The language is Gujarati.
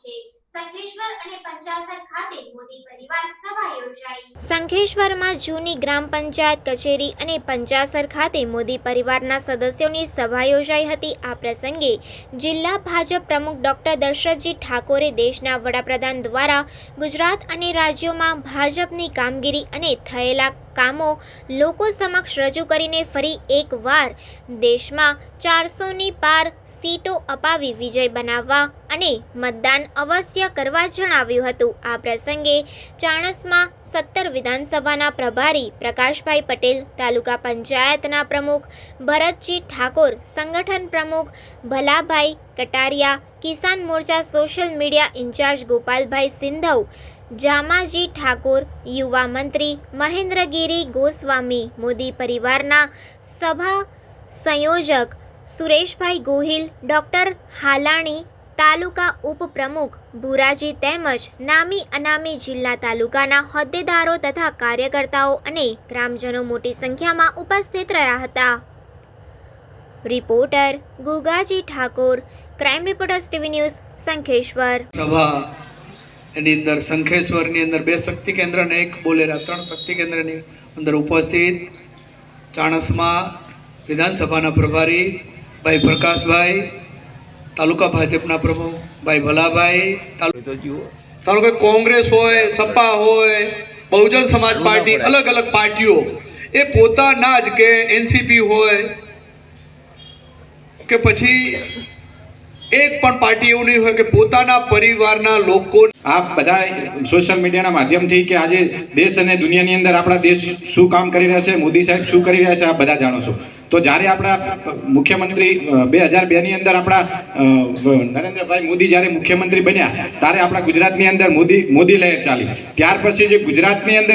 છે। સંખેશ્વર અને પંચાસર ખાતે મોદી પરિવાર સભા યોજાઈ। સંખેશ્વરમાં જૂની ગ્રામ પંચાયત કચેરી અને પંચાસર ખાતે મોદી પરિવારના સદસ્યોની સભા યોજાઈ હતી। આ પ્રસંગે જિલ્લા ભાજપ પ્રમુખ ડોક્ટર દશરથજી ઠાકોરે દેશના વડાપ્રધાન દ્વારા ગુજરાત અને રાજ્યોમાં ભાજપની કામગીરી અને થયેલા કામો લોકો સમક્ષ રજૂ કરીને ફરી એકવાર દેશમાં 400ની પાર સીટો અપાવી વિજય બનાવવા અને મતદાન અવશ્ય કરવા જણાવ્યું હતું। આ પ્રસંગે ચાણસ્મા 17 વિધાનસભાના પ્રભારી પ્રકાશભાઈ પટેલ, તાલુકા પંચાયતના પ્રમુખ ભરતજી ઠાકોર, સંગઠન પ્રમુખ ભલાભાઈ કટારિયા, કિસાન મોરચા સોશિયલ મીડિયા ઇન્ચાર્જ ગોપાલભાઈ સિંધવ, જામાજી ઠાકોર, યુવા મંત્રી મહેન્દ્રગીરી ગોસ્વામી, મોદી પરિવારના સભા સંયોજક સુરેશભાઈ ગોહિલ, ડોક્ટર હાલાણી, તાલુકા ઉપપ્રમુખ ભુરાજી તેમજ નામી અનામી જિલ્લા તાલુકાના હોદ્દેદારો તથા કાર્યકર્તાઓ અને ગ્રામજનો મોટી સંખ્યામાં ઉપસ્થિત રહ્યા હતા। Reporter Gugaji Thakor, crime reporters TV news, Shankheshwar. સભા એની અંદર સંખેશ્વરની અંદર 2 શક્તિ કેન્દ્ર અને 1 બોલેરા 3 શક્તિ કેન્દ્રની અંદર ઉપસ્થિત ચાણસ્મા વિધાનસભાના પ્રભારી ભાઈ પ્રકાશભાઈ, તાલુકા ભાજપના પ્રમુખ ભાઈ ભલાભાઈ, તાલુકા કોંગ્રેસ હોય, સપા હોય, બહુજન સમાજ પાર્ટી, અલગ અલગ પાર્ટીઓ એ પોતાના જ કે એનસીપી હોય કે પછી એક પણ પાર્ટી એવું નહીં હોય કે પોતાના પરિવારના લોકો આ બધા સોશિયલ મીડિયાના માધ્યમથી કે આજે દેશ અને દુનિયાની અંદર આપણા દેશ શું કામ કરી રહ્યા છે, મોદી સાહેબ શું કરી રહ્યા છે, આ બધા જાણો છો। તો જ્યારે આપણા મુખ્યમંત્રી 2002ની અંદર આપણા નરેન્દ્રભાઈ મોદી જ્યારે મુખ્યમંત્રી બન્યા ત્યારે આપણા ગુજરાતની અંદર મોદી લહેર ચાલી। ત્યાર પછી જે ગુજરાતની અંદર